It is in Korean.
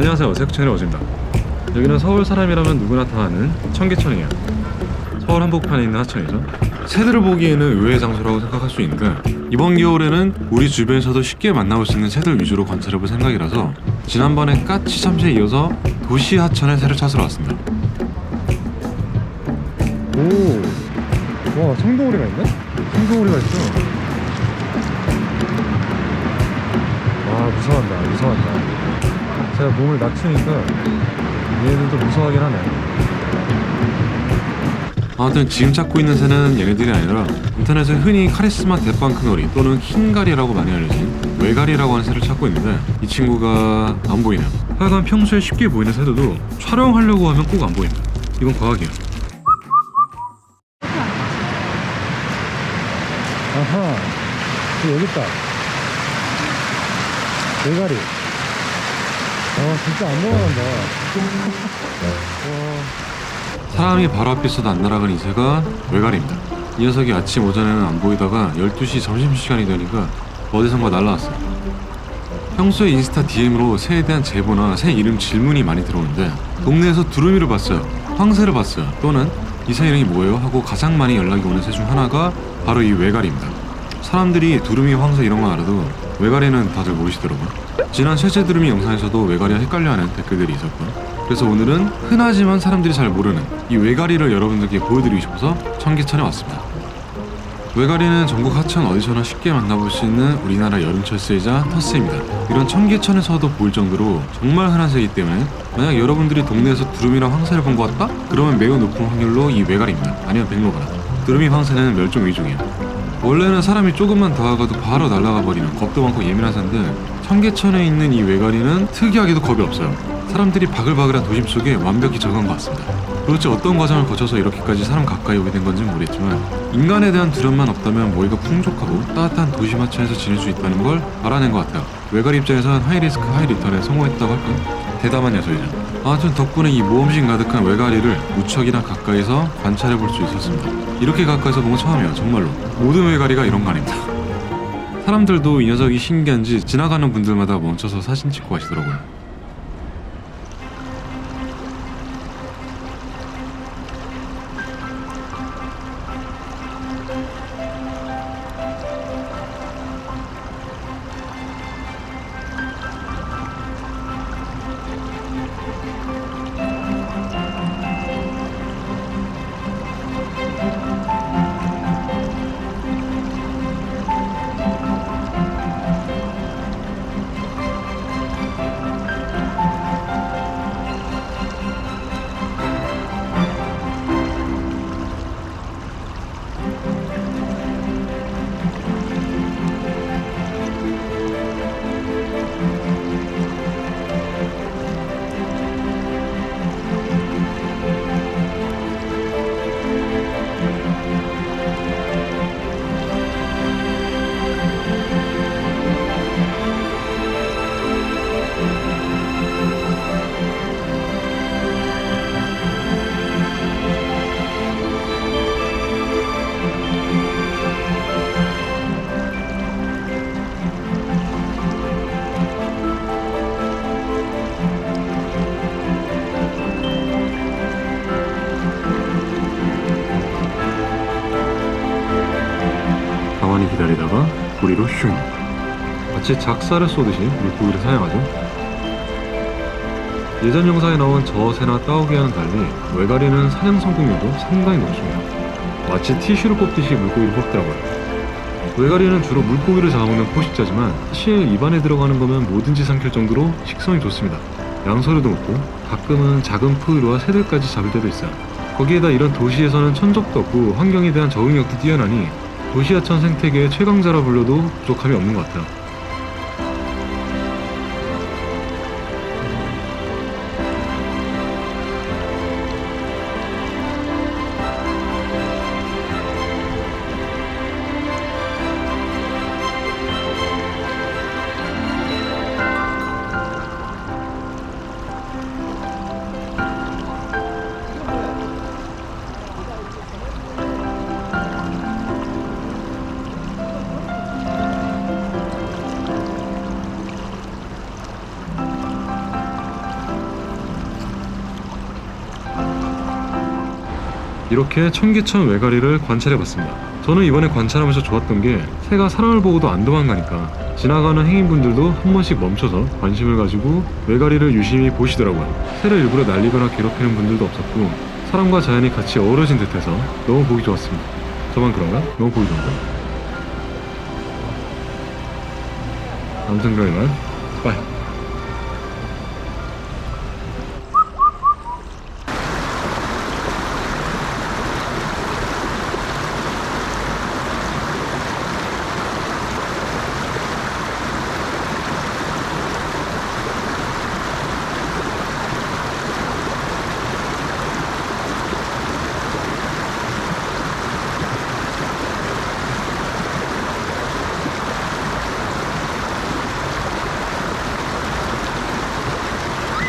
안녕하세요, 세쿠천의 어진입니다. 여기는 서울 사람이라면 누구나 다 아는 청계천이에요. 서울 한복판에 있는 하천이죠. 새들을 보기에는 의외의 장소라고 생각할 수 있는데, 이번 겨울에는 우리 주변에서도 쉽게 만나볼 수 있는 새들 위주로 관찰해볼 생각이라서 지난번에 까치 참새에 이어서 도시 하천에 새를 찾으러 왔습니다. 오, 와, 청동오리가 있네? 청동오리가 있어. 와, 무서워한다. 제가 몸을 낮추니까 얘네들도 무서워하긴 하네. 아무튼 지금 찾고 있는 새는 얘네들이 아니라 인터넷에 흔히 카리스마 대빵 큰오리 또는 흰가리라고 많이 알려진 외가리라고 하는 새를 찾고 있는데, 이 친구가 안 보이네요. 하여간 평소에 쉽게 보이는 새들도 촬영하려고 하면 꼭 안 보인다. 이건 과학이에요. 아하, 여기 있다. 외가리. 진짜 안 넘어간다. 사람이 바로 앞에 있어도 안 날아가는 이 새가 외가리입니다. 이 녀석이 아침 오전에는 안 보이다가 12시 점심시간이 되니까 어디선가 날라왔어요. 평소에 인스타 DM으로 새에 대한 제보나 새 이름 질문이 많이 들어오는데, 동네에서 두루미를 봤어요, 황새를 봤어요, 또는 이 새 이름이 뭐예요? 하고 가장 많이 연락이 오는 새 중 하나가 바로 이 외가리입니다. 사람들이 두루미, 황새 이런 건 알아도 외가리는 다들 모르시더라고요. 지난 쇠재 두루미 영상에서도 외가리와 헷갈려하는 댓글들이 있었고요. 그래서 오늘은 흔하지만 사람들이 잘 모르는 이 외가리를 여러분들께 보여드리고 싶어서 청계천에 왔습니다. 외가리는 전국 하천 어디서나 쉽게 만나볼 수 있는 우리나라 여름철새이자 텃새입니다. 이런 청계천에서도 보일 정도로 정말 흔한 새이기 때문에 만약 여러분들이 동네에서 두루미랑 황새를 본 것 같다? 그러면 매우 높은 확률로 이 외가리입니다. 아니면 백로바라. 두루미, 황새는 멸종 위종이에요. 원래는 사람이 조금만 다가가도 바로 날아가 버리는 겁도 많고 예민한 새인데, 청계천에 있는 이 외가리는 특이하게도 겁이 없어요. 사람들이 바글바글한 도심 속에 완벽히 적응한 것 같습니다. 도대체 어떤 과정을 거쳐서 이렇게까지 사람 가까이 오게 된 건지는 모르겠지만, 인간에 대한 두려움만 없다면 모이가 풍족하고 따뜻한 도심 하천에서 지낼 수 있다는 걸 알아낸 것 같아요. 외가리 입장에선 하이리스크 하이리턴에 성공했다고 할까요? 대담한 녀석이죠. 아무튼 덕분에 이 모험심 가득한 외가리를 무척이나 가까이서 관찰해 볼 수 있었습니다. 이렇게 가까이서 본 건 처음이에요. 정말로 모든 외가리가 이런 거 아닙니다. 사람들도 이 녀석이 신기한지 지나가는 분들마다 멈춰서 사진 찍고 가시더라고요. 가만히 기다리다가 고리로 슝, 마치 작사를 쏘듯이 물고기를 사냥하죠. 예전 영상에 나온 저 새나 따오기와는 달리 외가리는 사냥 성공률도 상당히 높습니다. 마치 티슈를 뽑듯이 물고기를 뽑더라고요. 외가리는 주로 물고기를 잡아먹는 포식자지만 사실 입안에 들어가는 거면 뭐든지 삼킬 정도로 식성이 좋습니다. 양서류도 먹고 가끔은 작은 포유류와 새들까지 잡을 때도 있어요. 거기에다 이런 도시에서는 천적도 없고 환경에 대한 적응력도 뛰어나니 도시하천 생태계의 최강자라 불려도 부족함이 없는 것 같아요. 이렇게 청계천 외가리를 관찰해봤습니다. 저는 이번에 관찰하면서 좋았던 게 새가 사람을 보고도 안 도망가니까 지나가는 행인분들도 한 번씩 멈춰서 관심을 가지고 외가리를 유심히 보시더라고요. 새를 일부러 날리거나 괴롭히는 분들도 없었고 사람과 자연이 같이 어우러진 듯해서 너무 보기 좋았습니다. 저만 그런가? 너무 보기 좋은가? 아무튼 그럼 이만 빠이.